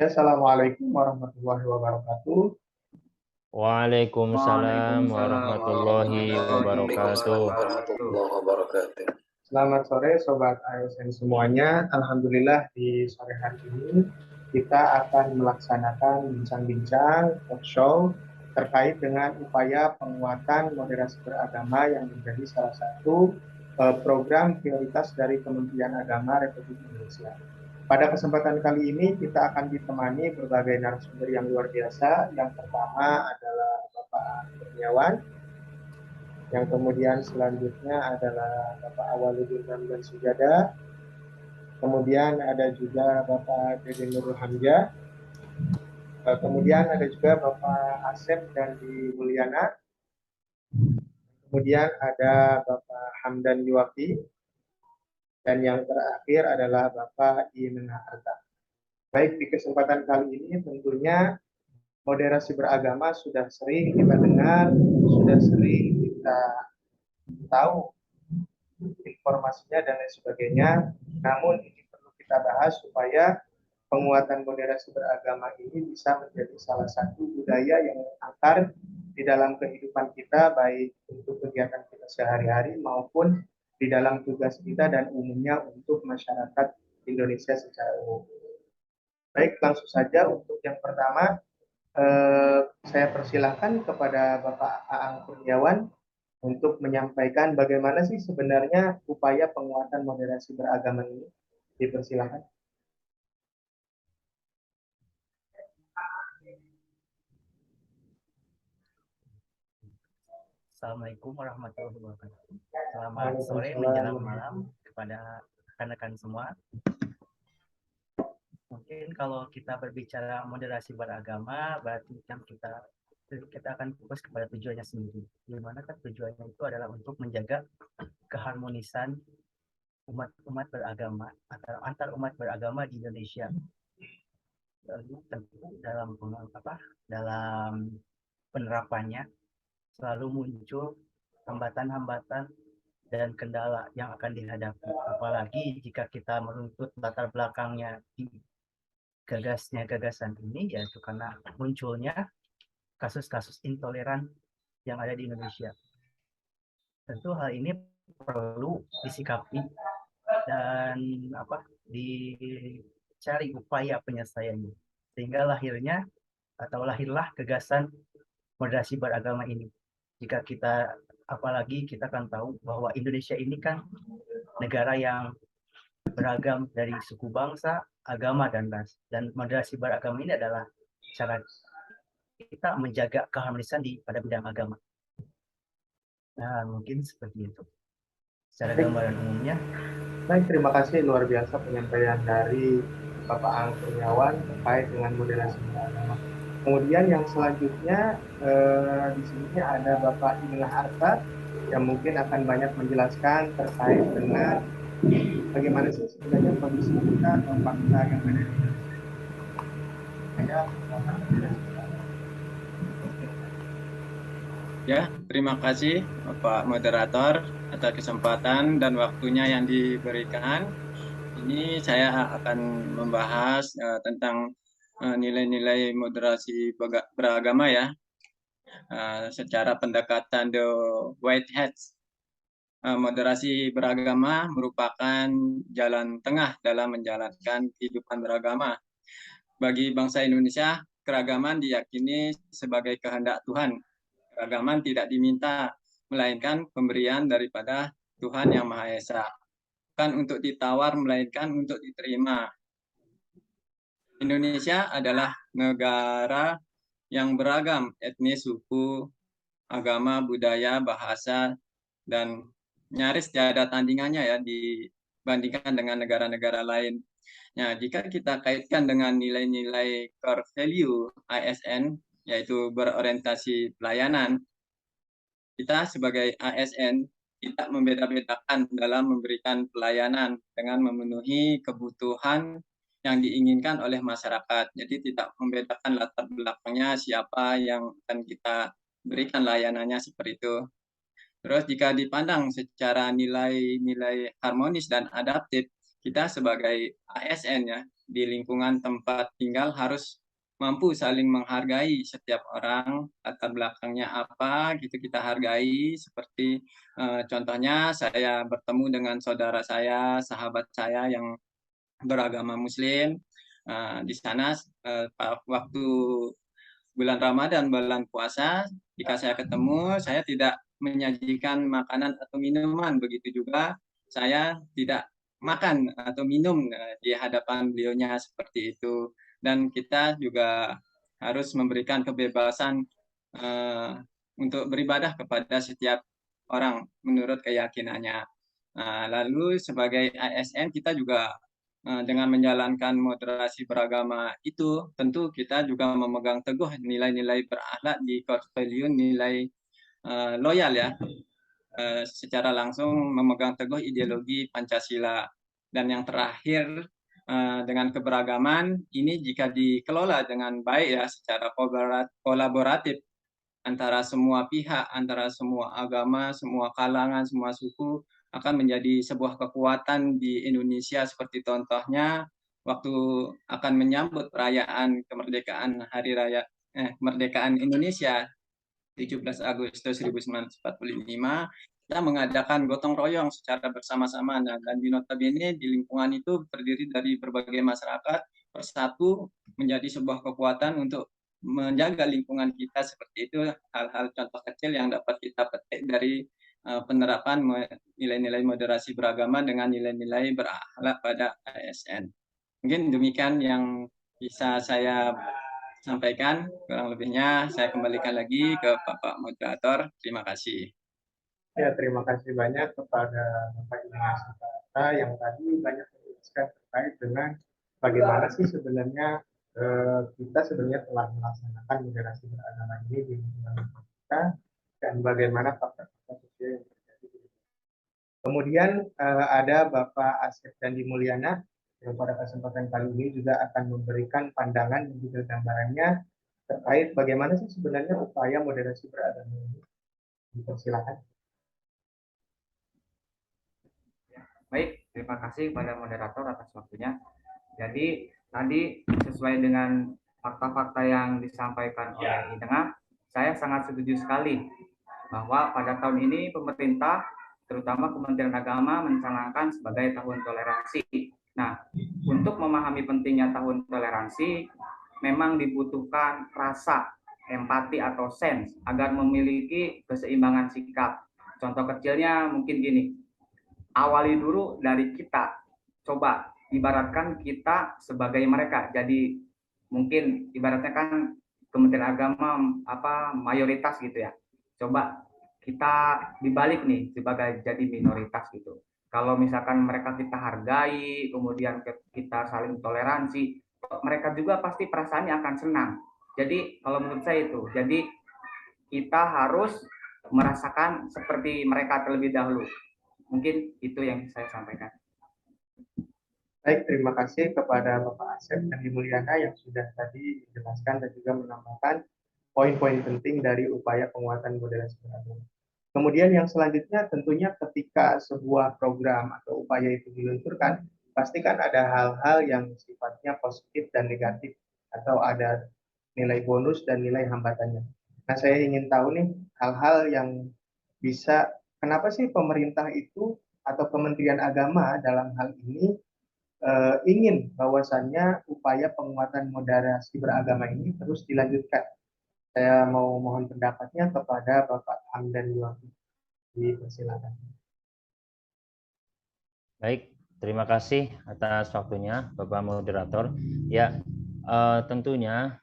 Assalamualaikum warahmatullahi wabarakatuh. Waalaikumsalam Waalaikumsalam warahmatullahi warahmatullahi wabarakatuh. wabarakatuh. Selamat sore Sobat ASN semuanya. Alhamdulillah di sore hari ini kita akan melaksanakan bincang-bincang talk show terkait dengan upaya penguatan moderasi beragama yang menjadi salah satu program prioritas dari Kementerian Agama Republik Indonesia. Pada kesempatan kali ini kita akan ditemani berbagai narasumber yang luar biasa. Yang pertama adalah Bapak Kurniawan, yang kemudian selanjutnya adalah Bapak Awaludin Ramdan Sujada, kemudian ada juga Bapak Dede Nurul Hamzah, kemudian ada juga Bapak Asep dan Di Mulyana, kemudian ada Bapak Hamdan Yuwafi, dan yang terakhir adalah Bapak Inena Arta. Baik, di kesempatan kali ini tentunya moderasi beragama sudah sering kita dengar, sudah sering kita tahu informasinya dan lain sebagainya. Namun ini perlu kita bahas supaya penguatan moderasi beragama ini bisa menjadi salah satu budaya yang akar di dalam kehidupan kita, baik untuk kegiatan kita sehari-hari maupun di dalam tugas kita dan umumnya untuk masyarakat Indonesia secara umum. Baik, langsung saja untuk yang pertama, saya persilahkan kepada Bapak Aang Kurniawan untuk menyampaikan bagaimana sih sebenarnya upaya penguatan moderasi beragama ini. Dipersilakan. Assalamualaikum warahmatullahi wabarakatuh. Selamat sore menjelang malam kepada rekan-rekan semua. Mungkin kalau kita berbicara moderasi beragama, berarti kan kita akan fokus kepada tujuannya sendiri. Di mana kan tujuannya itu adalah untuk menjaga keharmonisan umat beragama antar umat beragama di Indonesia. Lalu tentu dalam penerapannya selalu muncul hambatan-hambatan dan kendala yang akan dihadapi. Apalagi jika kita meruntut latar belakangnya di gagasan ini, yaitu karena munculnya kasus-kasus intoleran yang ada di Indonesia. Tentu hal ini perlu disikapi dan dicari upaya penyelesaiannya, sehingga lahirlah gagasan moderasi beragama ini. Jika kita apalagi kita kan tahu bahwa Indonesia ini kan negara yang beragam dari suku bangsa, agama, dan ras. Dan moderasi beragama ini adalah cara kita menjaga keharmonisan pada bidang agama. Nah, mungkin seperti itu secara gambaran umumnya. Baik, terima kasih luar biasa penyampaian dari Bapak Aang Kurniawan terkait dengan moderasi beragama. Kemudian yang selanjutnya di sini ada Bapak Inena Arta yang mungkin akan banyak menjelaskan terkait dengan bagaimana sih sebenarnya kondisi kita atau fakta yang ada di Indonesia. Ya, terima kasih Bapak Moderator atas kesempatan dan waktunya yang diberikan. Ini saya akan membahas tentang nilai-nilai moderasi beragama ya, secara pendekatan The Whiteheads. Moderasi beragama merupakan jalan tengah dalam menjalankan kehidupan beragama. Bagi bangsa Indonesia, keragaman diyakini sebagai kehendak Tuhan. Keragaman tidak diminta, melainkan pemberian daripada Tuhan Yang Maha Esa. Bukan untuk ditawar, melainkan untuk diterima. Indonesia adalah negara yang beragam etnis, suku, agama, budaya, bahasa, dan nyaris tiada tandingannya ya dibandingkan dengan negara-negara lain. Nah, jika kita kaitkan dengan nilai-nilai core value ASN, yaitu berorientasi pelayanan, kita sebagai ASN tidak membeda-bedakan dalam memberikan pelayanan dengan memenuhi kebutuhan yang diinginkan oleh masyarakat. Jadi tidak membedakan latar belakangnya siapa yang akan kita berikan layanannya seperti itu. Terus jika dipandang secara nilai-nilai harmonis dan adaptif, kita sebagai ASN ya di lingkungan tempat tinggal harus mampu saling menghargai setiap orang, latar belakangnya apa gitu kita hargai. Seperti contohnya saya bertemu dengan saudara saya, sahabat saya yang beragama Muslim. Di sana waktu bulan Ramadan, bulan puasa, jika saya ketemu, saya tidak menyajikan makanan atau minuman. Begitu juga saya tidak makan atau minum di hadapan beliaunya seperti itu. Dan kita juga harus memberikan kebebasan untuk beribadah kepada setiap orang menurut keyakinannya. Lalu sebagai ASN kita juga dengan menjalankan moderasi beragama itu, tentu kita juga memegang teguh nilai-nilai berakhlak di portfolio nilai loyal ya, secara langsung memegang teguh ideologi Pancasila. Dan yang terakhir, dengan keberagaman ini jika dikelola dengan baik ya, secara kolaboratif antara semua pihak, antara semua agama, semua kalangan, semua suku, akan menjadi sebuah kekuatan di Indonesia. Seperti contohnya waktu akan menyambut perayaan kemerdekaan kemerdekaan Indonesia 17 Agustus 1945, kita mengadakan gotong royong secara bersama-sama. Nah, dan di notabene di lingkungan itu terdiri dari berbagai masyarakat bersatu menjadi sebuah kekuatan untuk menjaga lingkungan kita. Seperti itu hal-hal contoh kecil yang dapat kita petik dari penerapan nilai-nilai moderasi beragama dengan nilai-nilai berakhlak pada ASN. Mungkin demikian yang bisa saya sampaikan, kurang lebihnya saya kembalikan lagi ke Bapak Moderator. Terima kasih. Ya, terima kasih banyak kepada Bapak Ignatius Prata yang tadi banyak menjelaskan terkait dengan bagaimana sih sebenarnya kita sebenarnya telah melaksanakan moderasi beragama ini di lingkungan kita dan bagaimana faktor-faktor sosial yang terjadi. Kemudian ada Bapak Asep Dandi Mulyana yang pada kesempatan kali ini juga akan memberikan pandangan dan juga gambarannya terkait bagaimana sih sebenarnya upaya moderasi beragama ini. Dipersilakan. Baik, terima kasih kepada moderator atas waktunya. Jadi tadi sesuai dengan fakta-fakta yang disampaikan oleh Idengah, saya sangat setuju sekali bahwa pada tahun ini pemerintah, terutama Kementerian Agama, mencanangkan sebagai tahun toleransi. Nah, untuk memahami pentingnya tahun toleransi, memang dibutuhkan rasa, empati atau sense agar memiliki keseimbangan sikap. Contoh kecilnya mungkin gini, awali dulu dari kita. Coba ibaratkan kita sebagai mereka. Jadi mungkin ibaratnya kan Kementerian Agama mayoritas gitu ya. Coba kita dibalik nih sebagai jadi minoritas gitu. Kalau misalkan mereka kita hargai, kemudian kita saling toleransi, mereka juga pasti perasaannya akan senang. Jadi kalau menurut saya itu, jadi kita harus merasakan seperti mereka terlebih dahulu. Mungkin itu yang saya sampaikan. Baik, terima kasih kepada Bapak Asep Dandi Mulyana yang sudah tadi menjelaskan dan juga menambahkan poin-poin penting dari upaya penguatan moderasi beragama. Kemudian yang selanjutnya tentunya ketika sebuah program atau upaya itu diluncurkan, pasti kan ada hal-hal yang sifatnya positif dan negatif atau ada nilai bonus dan nilai hambatannya. Nah, saya ingin tahu nih hal-hal yang bisa, kenapa sih pemerintah itu atau Kementerian Agama dalam hal ini ingin bahwasannya upaya penguatan moderasi beragama ini terus dilanjutkan. Saya mau mohon pendapatnya kepada Bapak Hamdan Yuwaki. Dipersilakan. Baik, terima kasih atas waktunya Bapak Moderator. Ya, tentunya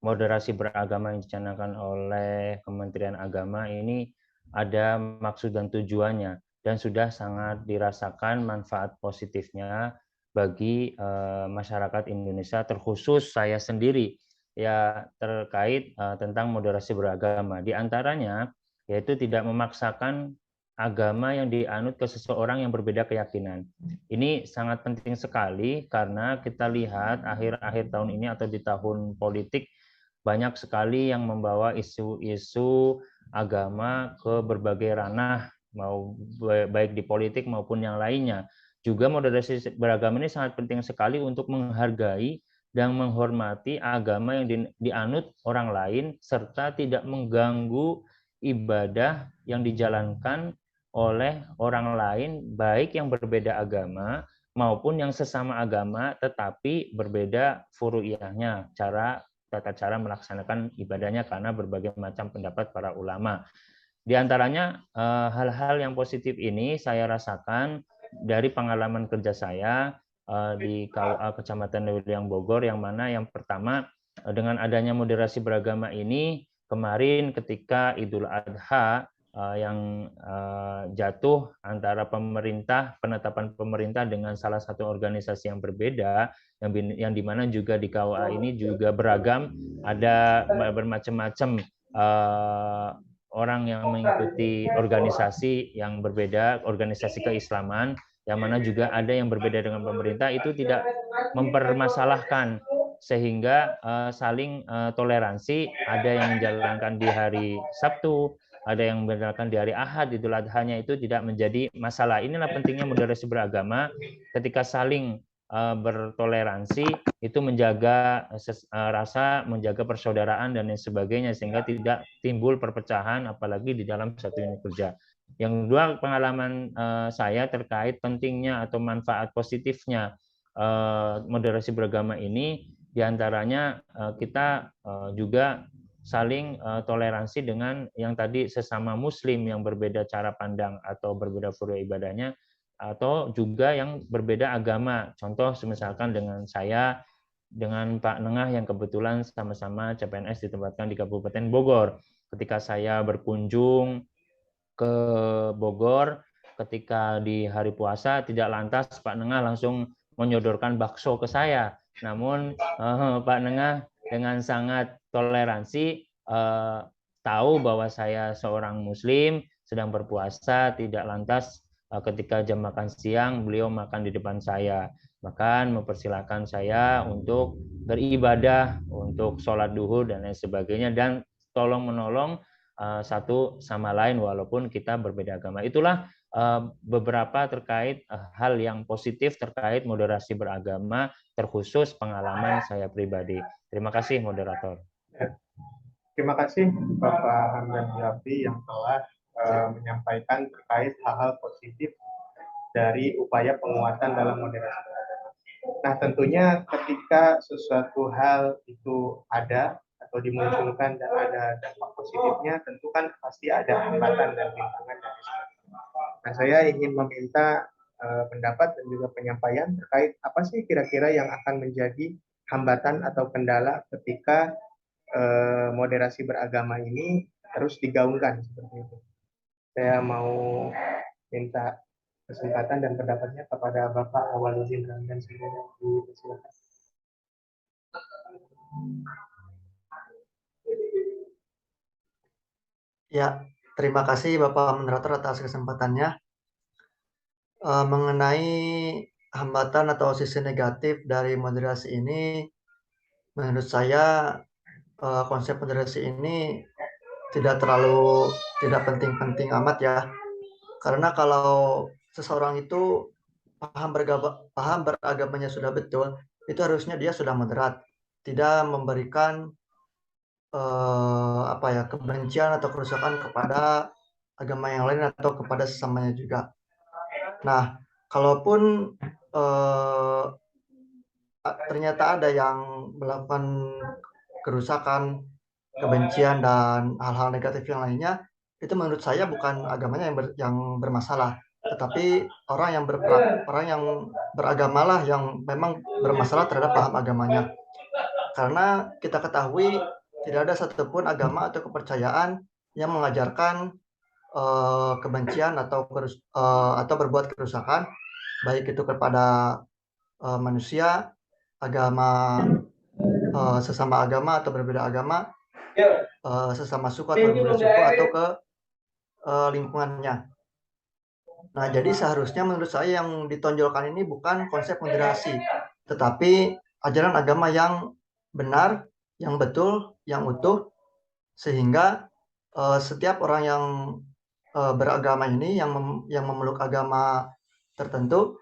moderasi beragama yang dicanangkan oleh Kementerian Agama ini ada maksud dan tujuannya dan sudah sangat dirasakan manfaat positifnya bagi masyarakat Indonesia, terkhusus saya sendiri ya terkait tentang moderasi beragama. Di antaranya yaitu tidak memaksakan agama yang dianut ke seseorang yang berbeda keyakinan. Ini sangat penting sekali karena kita lihat akhir-akhir tahun ini atau di tahun politik banyak sekali yang membawa isu-isu agama ke berbagai ranah, mau baik di politik maupun yang lainnya. juga moderasi beragama ini sangat penting sekali untuk menghargai dan menghormati agama yang dianut orang lain serta tidak mengganggu ibadah yang dijalankan oleh orang lain baik yang berbeda agama maupun yang sesama agama tetapi berbeda furu'iyahnya, tata cara melaksanakan ibadahnya karena berbagai macam pendapat para ulama. Di antaranya hal-hal yang positif ini saya rasakan dari pengalaman kerja saya di KUA Kecamatan Lewiliang Bogor, yang mana yang pertama dengan adanya moderasi beragama ini kemarin ketika Idul Adha yang jatuh antara penetapan pemerintah dengan salah satu organisasi yang berbeda, yang dimana juga di KUA ini juga beragam, ada bermacam-macam orang yang mengikuti organisasi yang berbeda, organisasi keislaman, yang mana juga ada yang berbeda dengan pemerintah, itu tidak mempermasalahkan sehingga saling toleransi. Ada yang menjalankan di hari Sabtu, ada yang menjalankan di hari Ahad, Idul Adhanya itu tidak menjadi masalah. Inilah pentingnya moderasi beragama, ketika saling bertoleransi itu menjaga rasa, menjaga persaudaraan dan lain sebagainya, sehingga tidak timbul perpecahan apalagi di dalam satu unit kerja. Yang kedua, pengalaman saya terkait pentingnya atau manfaat positifnya moderasi beragama ini, diantaranya kita juga saling toleransi dengan yang tadi sesama muslim yang berbeda cara pandang atau berbeda furu ibadahnya, atau juga yang berbeda agama. Contoh misalkan dengan saya dengan Pak Nengah yang kebetulan sama-sama CPNS ditempatkan di Kabupaten Bogor. Ketika saya berkunjung ke Bogor ketika di hari puasa, tidak lantas Pak Nengah langsung menyodorkan bakso ke saya. Namun Pak Nengah dengan sangat toleransi tahu bahwa saya seorang muslim sedang berpuasa, tidak lantas ketika jam makan siang beliau makan di depan saya, bahkan mempersilahkan saya untuk beribadah, untuk sholat duhur dan lain sebagainya, dan tolong menolong satu sama lain walaupun kita berbeda agama. Itulah beberapa terkait hal yang positif terkait moderasi beragama, terkhusus pengalaman saya pribadi. Terima kasih moderator. Terima kasih Bapak Hamdan Yafi yang telah menyampaikan terkait hal-hal positif dari upaya penguatan dalam moderasi beragama. Nah, tentunya ketika sesuatu hal itu ada atau dimunculkan dan ada dampak positifnya, tentu kan pasti ada hambatan dan rintangan dari semua. Nah, saya ingin meminta pendapat dan juga penyampaian terkait apa sih kira-kira yang akan menjadi hambatan atau kendala ketika moderasi beragama ini terus digaungkan seperti itu. Saya mau minta kesempatan dan pendapatnya kepada Bapak Awaludin Ramdan Siregar. Silakan. Ya, terima kasih Bapak Moderator atas kesempatannya. Mengenai hambatan atau sisi negatif dari moderasi ini, menurut saya konsep moderasi ini tidak penting-penting amat ya. Karena kalau seseorang itu paham beragamanya sudah betul, itu harusnya dia sudah moderat, tidak memberikan kebencian atau kerusakan kepada agama yang lain atau kepada sesamanya juga. Nah, kalaupun ternyata ada yang melakukan kerusakan, kebencian dan hal-hal negatif yang lainnya, itu menurut saya bukan agamanya yang bermasalah, tetapi orang yang beragamalah yang memang bermasalah terhadap paham agamanya. Karena kita ketahui tidak ada satupun agama atau kepercayaan yang mengajarkan kebencian atau berbuat kerusakan, baik itu kepada manusia, agama, sesama agama atau berbeda agama, sesama suku atau berbeda suku, atau ke lingkungannya. Nah, jadi seharusnya menurut saya yang ditonjolkan ini bukan konsep moderasi, tetapi ajaran agama yang benar, yang betul, yang utuh, sehingga setiap orang yang beragama ini, yang memeluk agama tertentu,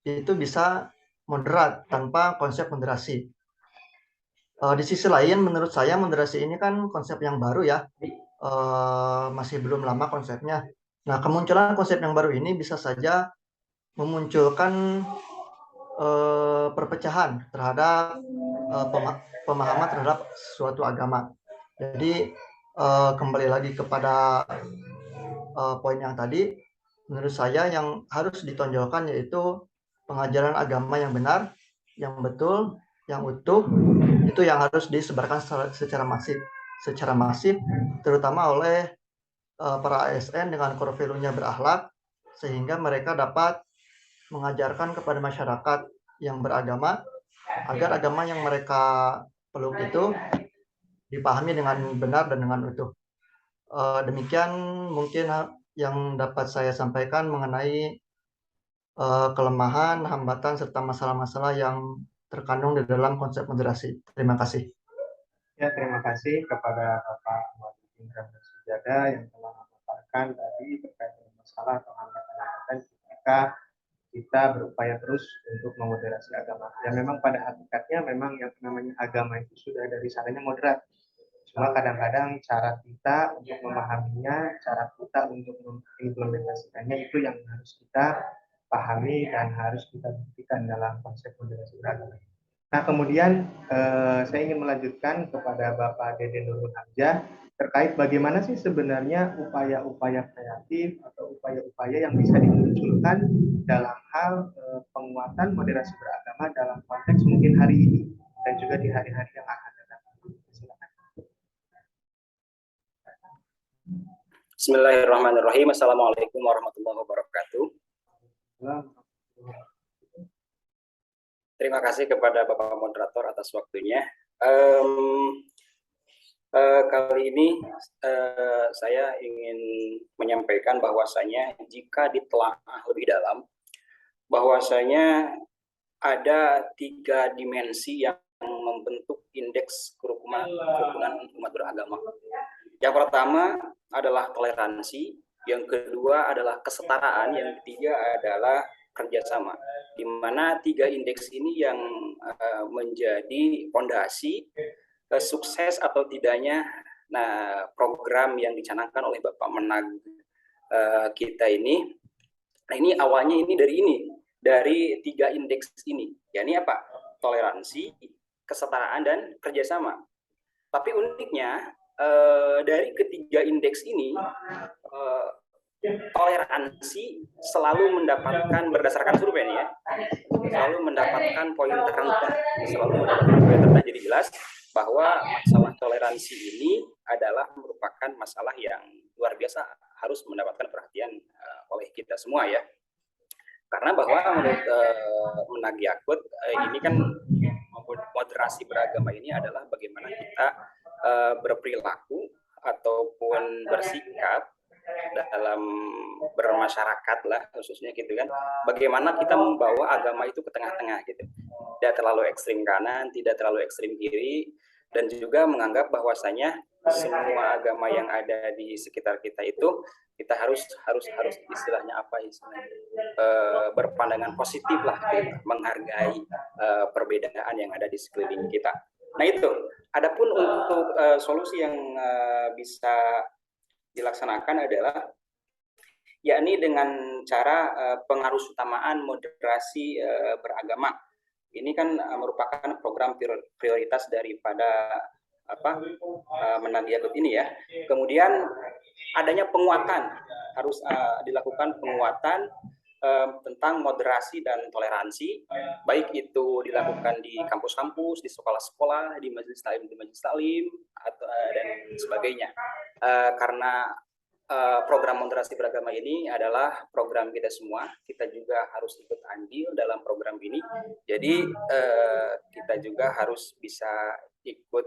itu bisa moderat tanpa konsep moderasi. Di sisi lain, menurut saya moderasi ini kan konsep yang baru ya, masih belum lama konsepnya. Nah, kemunculan konsep yang baru ini bisa saja memunculkan perpecahan terhadap pemahaman terhadap suatu agama. Jadi kembali lagi kepada poin yang tadi, menurut saya yang harus ditonjolkan yaitu pengajaran agama yang benar, yang betul, yang utuh, itu yang harus disebarkan secara masif, terutama oleh para ASN dengan core value-nya berakhlak, sehingga mereka dapat mengajarkan kepada masyarakat yang beragama agar agama yang mereka peluk itu dipahami dengan benar dan dengan utuh. Demikian mungkin yang dapat saya sampaikan mengenai kelemahan, hambatan, serta masalah-masalah yang terkandung di dalam konsep moderasi. Terima kasih. Ya, terima kasih kepada Bapak Muhammad Indra Bersujada yang telah memaparkan tadi terkait dengan masalah atau hambatan ketika kita berupaya terus untuk memoderasi agama. Ya memang pada hakikatnya memang yang namanya agama itu sudah dari sananya moderat. Cuma kadang-kadang cara kita untuk memahaminya, cara kita untuk mengimplementasikannya itu yang harus kita pahami dan harus kita buktikan dalam konsep moderasi beragama. Nah, kemudian saya ingin melanjutkan kepada Bapak Dede Nurul Hamzah terkait bagaimana sih sebenarnya upaya-upaya kreatif atau upaya-upaya yang bisa dimunculkan dalam hal penguatan moderasi beragama dalam konteks mungkin hari ini dan juga di hari-hari yang akan datang. Silakan. Bismillahirrahmanirrahim. Assalamualaikum warahmatullahi wabarakatuh. Terima kasih kepada Bapak Moderator atas waktunya. Kali ini saya ingin menyampaikan bahwasanya jika ditelaah lebih dalam, bahwasanya ada 3 dimensi yang membentuk indeks kerukunan umat beragama. Yang pertama adalah toleransi, yang kedua adalah kesetaraan, yang ketiga adalah kerjasama, di mana 3 indeks ini yang menjadi fondasi sukses atau tidaknya program yang dicanangkan oleh Bapak Menag kita ini. Nah, ini awalnya ini dari 3 indeks ini, yakni apa? Toleransi, kesetaraan, dan kerjasama. Tapi uniknya dari ketiga indeks ini toleransi selalu mendapatkan, berdasarkan survei ini ya, selalu mendapatkan poin terendah, Jadi jelas bahwa masalah toleransi ini adalah merupakan masalah yang luar biasa, harus mendapatkan perhatian oleh kita semua ya. Karena bahwa menurut Menag Yakut ini kan moderasi beragama ini adalah bagaimana kita berperilaku ataupun bersikap dalam bermasyarakat lah, khususnya gitu kan, bagaimana kita membawa agama itu ke tengah-tengah gitu, tidak terlalu ekstrim kanan, tidak terlalu ekstrim kiri, dan juga menganggap bahwasanya semua agama yang ada di sekitar kita itu kita harus istilahnya apa berpandangan positif lah gitu, menghargai perbedaan yang ada di sekeliling kita. Nah itu, adapun untuk solusi yang bisa dilaksanakan adalah yakni dengan cara pengarus utamaan moderasi beragama. Ini kan merupakan program prioritas daripada Menag Yakut ini ya. Kemudian adanya penguatan, harus dilakukan penguatan tentang moderasi dan toleransi, baik itu dilakukan di kampus-kampus, di sekolah-sekolah, di majelis taklim dan sebagainya. Karena program moderasi beragama ini adalah program kita semua, kita juga harus ikut andil dalam program ini. Jadi kita juga harus bisa ikut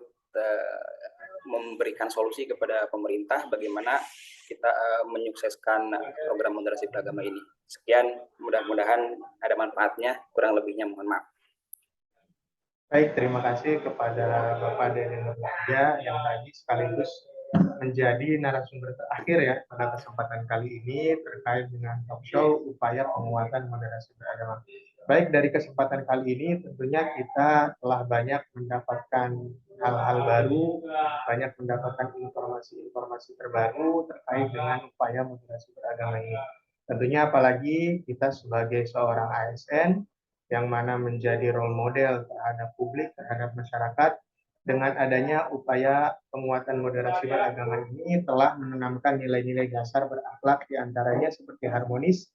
memberikan solusi kepada pemerintah bagaimana kita menyukseskan program moderasi beragama ini. Sekian, mudah-mudahan ada manfaatnya, kurang lebihnya mohon maaf. Baik, terima kasih kepada Bapak Dede Nurul Hamzah yang tadi sekaligus menjadi narasumber terakhir ya pada kesempatan kali ini terkait dengan talk show upaya penguatan moderasi beragama. Baik, dari kesempatan kali ini tentunya kita telah banyak mendapatkan hal-hal baru, banyak mendapatkan informasi-informasi terbaru terkait dengan upaya moderasi beragama ini. Tentunya apalagi kita sebagai seorang ASN yang mana menjadi role model terhadap publik, terhadap masyarakat, dengan adanya upaya penguatan moderasi beragama ini telah menanamkan nilai-nilai dasar berakhlak diantaranya seperti harmonis,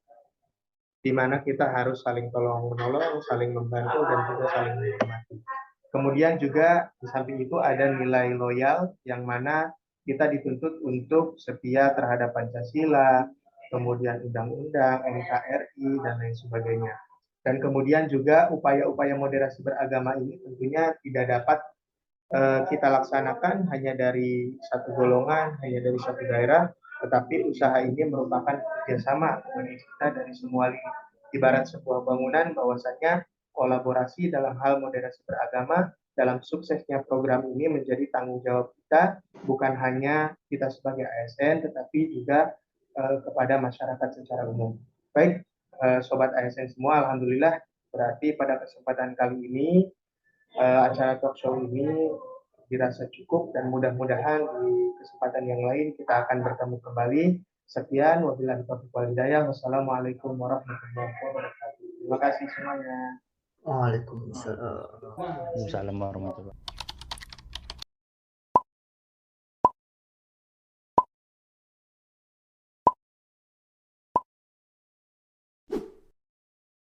di mana kita harus saling tolong-menolong, saling membantu, dan juga saling menghormati. Kemudian juga di samping itu ada nilai loyal yang mana kita dituntut untuk setia terhadap Pancasila, kemudian undang-undang, NKRI, dan lain sebagainya. Dan kemudian juga upaya-upaya moderasi beragama ini tentunya tidak dapat kita laksanakan hanya dari satu golongan, hanya dari satu daerah, tetapi usaha ini merupakan kerjasama bagi kita dari semua lini. Ibarat sebuah bangunan, bahwasanya kolaborasi dalam hal moderasi beragama dalam suksesnya program ini menjadi tanggung jawab kita, bukan hanya kita sebagai ASN, tetapi juga kepada masyarakat secara umum. Baik, Sobat ASN semua, Alhamdulillah, berarti pada kesempatan kali ini acara talk show ini dirasa cukup dan mudah-mudahan di kesempatan yang lain kita akan bertemu kembali. Sekian, wabillahi taufiq wal hidayah. Wassalamualaikum warahmatullahi wabarakatuh. Terima kasih semuanya. Waalaikumsalam. Waalaikumsalam warahmatullahi wabarakatuh.